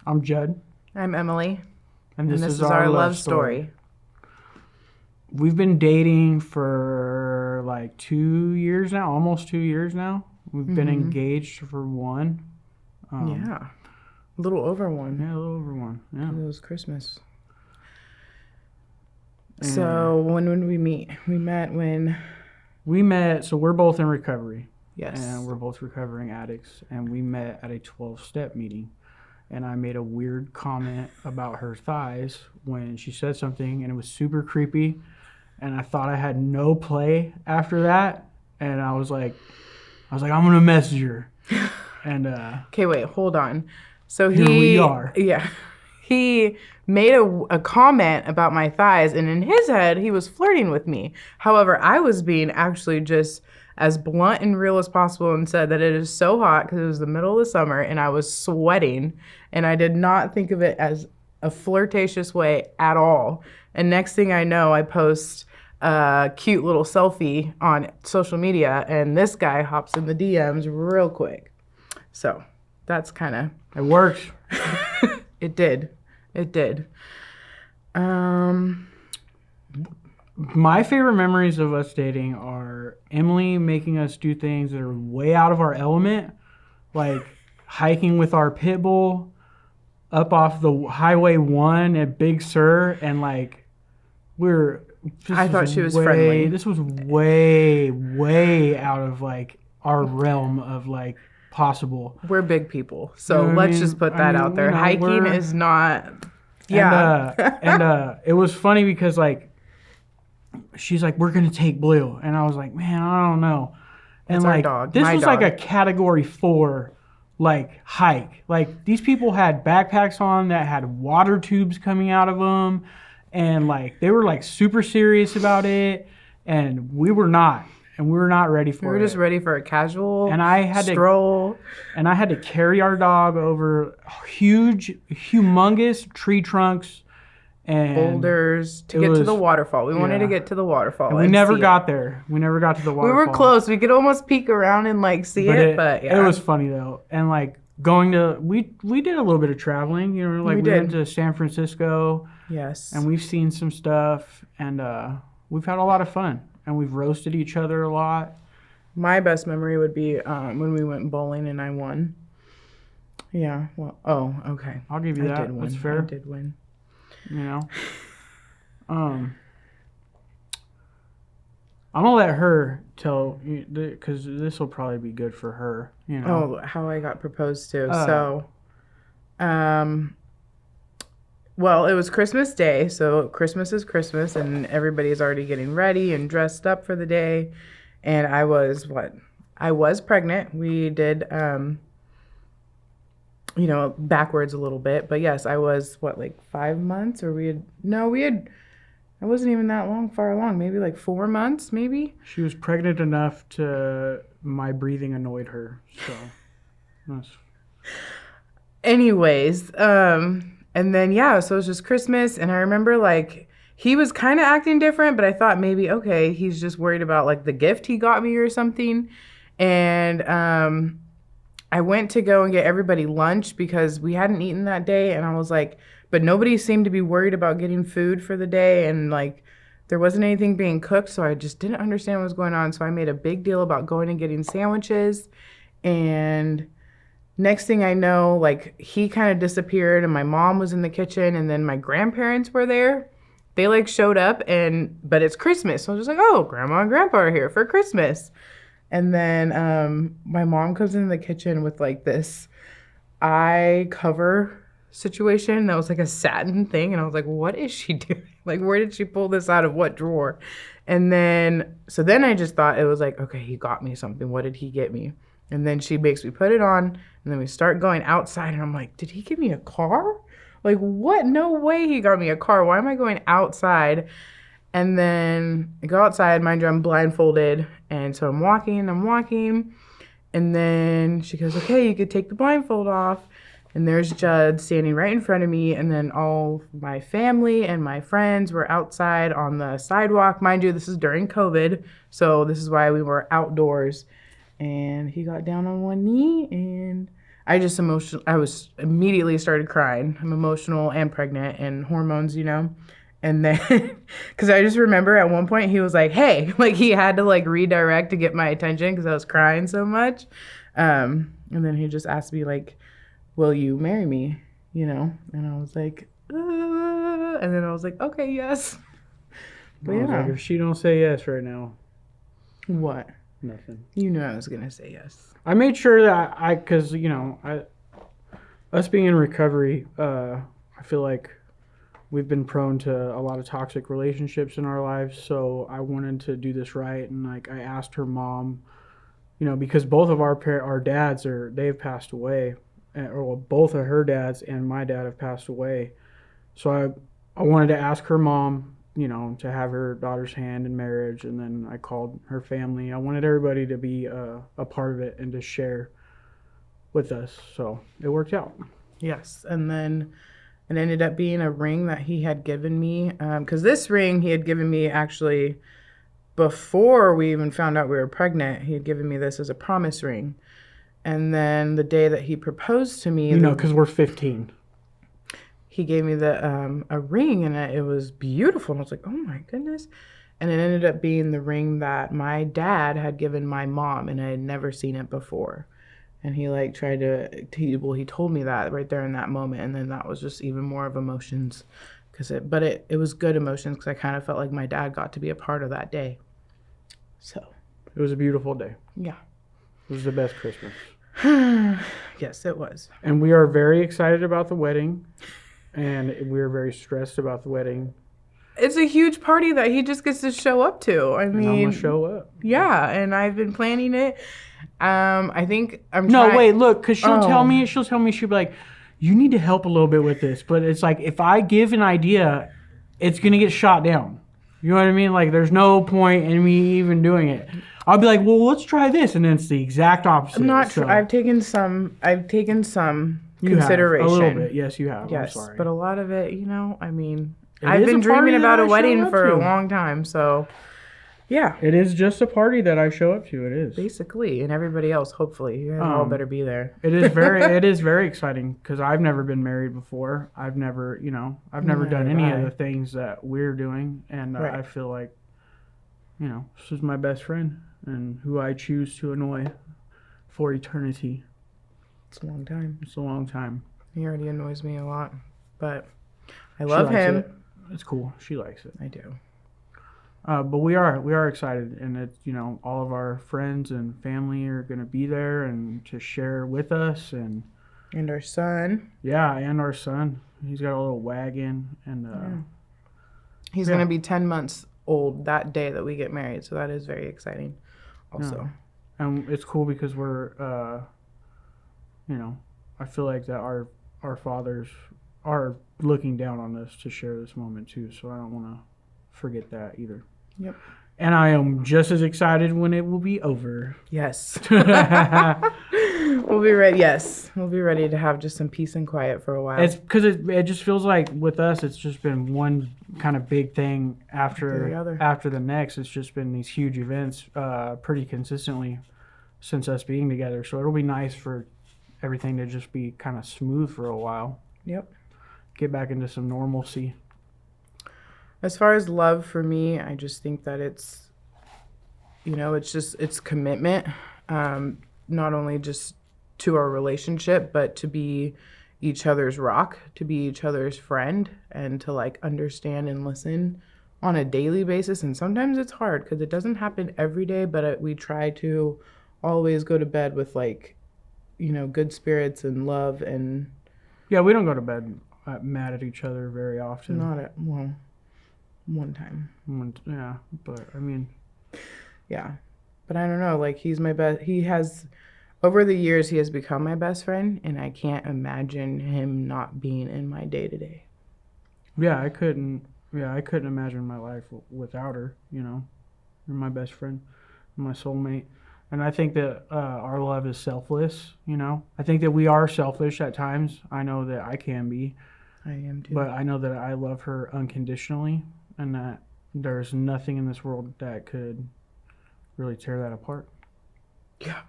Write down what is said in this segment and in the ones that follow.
I'm Judd. I'm Emily. And this is our love story. We've been dating for like 2 years now, almost 2 years now. We've been engaged for one. Yeah. A little over one. Yeah, a little over one. Yeah. It was Christmas. So when did we meet? We met so we're both in recovery. Yes. And we're both recovering addicts. And we met at a 12-step meeting. And I made a weird comment about her thighs when she said something, and it was super creepy. And I thought I had no play after that. And I was like, I'm gonna message her. And okay, wait, hold on. So here we are. Yeah. He made a comment about my thighs, and in his head, he was flirting with me. However, I was being actually just as blunt and real as possible and said that it is so hot because it was the middle of the summer and I was sweating, and I did not think of it as a flirtatious way at all. And next thing I know, I post a cute little selfie on social media, and this guy hops in the DMs real quick. So that's kind of... It worked. It did. It did. My favorite memories of us dating are Emily making us do things that are way out of our element, like hiking with our pit bull up off the Highway 1 at Big Sur, and like I thought she was friendly. This was way, way out of like our realm of like possible. We're big people, so let's just put that out there. Hiking is not. Yeah. And it was funny because like she's like, we're gonna take Blue, and I was like, man, I don't know. And that's like our dog. This My was dog. like a category 4 like hike. Like these people had backpacks on that had water tubes coming out of them, and like they were like super serious about it, and we were not. And we were not ready for it. We were just ready for a casual stroll. And I had to carry our dog over humongous tree trunks and boulders to get to the waterfall. We wanted to get to the waterfall. And we never got there. We never got to the waterfall. We were close. We could almost peek around and like see it, but yeah. It was funny though. And like we did a little bit of traveling, you know, like we went to San Francisco. Yes. And we've seen some stuff, and we've had a lot of fun. And we've roasted each other a lot. My best memory would be when we went bowling and I won. Yeah. Well. Oh. Okay. I'll give you that. That's fair. I did win. You know. I'm gonna let her tell you because this will probably be good for her. You know. Oh, how I got proposed to. Well, it was Christmas Day, so Christmas is Christmas, and everybody's already getting ready and dressed up for the day. And I was pregnant. We did, backwards a little bit. But yes, I was, like 5 months? I wasn't even that far along. Maybe like 4 months, maybe? She was pregnant enough to, my breathing annoyed her, so. That's... Anyways, and then, so it was just Christmas, and I remember, like, he was kind of acting different, but I thought maybe, okay, he's just worried about, like, the gift he got me or something. And I went to go and get everybody lunch because we hadn't eaten that day, and I was like, but nobody seemed to be worried about getting food for the day, and, like, there wasn't anything being cooked, so I just didn't understand what was going on. So I made a big deal about going and getting sandwiches, and... Next thing I know, like, he kind of disappeared, and my mom was in the kitchen, and then my grandparents were there. They, like, showed up, but it's Christmas. So I was just like, oh, Grandma and Grandpa are here for Christmas. And then my mom comes in the kitchen with, like, this eye cover situation that was, like, a satin thing. And I was like, what is she doing? Like, where did she pull this out of what drawer? And then I just thought it was like, okay, he got me something. What did he get me? And then she makes me put it on, and then we start going outside, and I'm like, did he give me a car? Like, what? No way he got me a car. Why am I going outside? And then I go outside, mind you, I'm blindfolded, and so I'm walking, and then she goes, okay, you could take the blindfold off, and there's Judd standing right in front of me, and then all my family and my friends were outside on the sidewalk. Mind you, this is during COVID, so this is why we were outdoors. And he got down on one knee, and I just emotional. I was immediately started crying. I'm emotional and pregnant and hormones, And then, because I just remember at one point he was like, "Hey," like he had to like redirect to get my attention because I was crying so much. And then he just asked me like, "Will you marry me?" And I was like, and then I was like, "Okay, yes." But I was like, yeah, if she don't say yes right now, what? nothing. You knew I was gonna say yes. I made sure that because us being in recovery, I feel like we've been prone to a lot of toxic relationships in our lives. So I wanted to do this right, and like I asked her mom, because both of our dads they've passed away, or well, both of her dads and my dad have passed away. So I wanted to ask her mom, to have her daughter's hand in marriage, and then I called her family. I wanted everybody to be a part of it and to share with us. So it worked out. Yes, and then it ended up being a ring that he had given me, because this ring he had given me actually before we even found out we were pregnant. He had given me this as a promise ring, and then the day that he proposed to me, Because we're 15. he gave me a ring, and it was beautiful. And I was like, oh my goodness. And it ended up being the ring that my dad had given my mom, and I had never seen it before. And he like tried to, he told me that right there in that moment. And then that was just even more of emotions but it was good emotions because I kind of felt like my dad got to be a part of that day. So It was a beautiful day. yeah. It was the best Christmas. Yes, it was. And we are very excited about the wedding. And we're very stressed about the wedding. It's a huge party that he just gets to show up to. I mean, I'm going to show up. Yeah, and I've been planning it. I think I'm No, trying. wait, look, because she'll tell me, she'll be like, you need to help a little bit with this. But it's like, if I give an idea, it's going to get shot down. You know what I mean? Like, there's no point in me even doing it. I'll be like, well, let's try this. And then it's the exact opposite. I'm not sure. I've taken some consideration. A little bit. Yes, you have. Yes, I'm sorry. but a lot of it, I mean, It I've is been a party dreaming about that a I wedding show up for a to. long time. So, yeah, It is just a party that I show up to. It is. basically, and everybody else, hopefully, you guys all better be there. It is very exciting because I've never been married before. I've never done any of the things that we're doing, and Right. I feel like, this is my best friend and who I choose to annoy for eternity. It's a long time. It's a long time. He already annoys me a lot, but I She love likes him. it. It's cool. She likes it. I do. But we are excited, and it's all of our friends and family are going to be there and to share with us, and our son. yeah, and our son. He's got a little wagon, and He's going to be 10 months old that day that we get married, so that is very exciting also. and it's cool because we're I feel like that our fathers are looking down on us to share this moment too, so I don't want to forget that either. Yep. And I am just as excited when it will be over. Yes. We'll be ready. Yes. We'll be ready to have just some peace and quiet for a while. It's because it just feels like with us, it's just been one kind of big thing after the next. It's just been these huge events pretty consistently since us being together. So it'll be nice for everything to just be kind of smooth for a while. Yep. Get back into some normalcy. As far as love for me, I just think that it's commitment, not only just to our relationship, but to be each other's rock, to be each other's friend, and to like understand and listen on a daily basis. And sometimes it's hard because it doesn't happen every day, but we try to always go to bed with like, good spirits and love. And Yeah, we don't go to bed mad at each other very often. one time. Yeah, but I mean, yeah, but I don't know, like he's my best. Over the years he has become my best friend, and I can't imagine him not being in my day to day. yeah, I couldn't imagine my life without her. You're my best friend, my soulmate. And I think that our love is selfless. I think that we are selfish at times. I know that I can be. I am too. But I know that I love her unconditionally, and that there's nothing in this world that could really tear that apart. Yeah.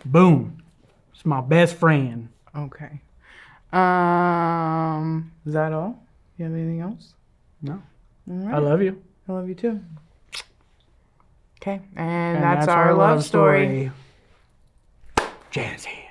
Boom. It's my best friend. Okay. Is that all? You have anything else? No. All right. I love you. I love you too. Okay, and And that's our love story. Jazzy.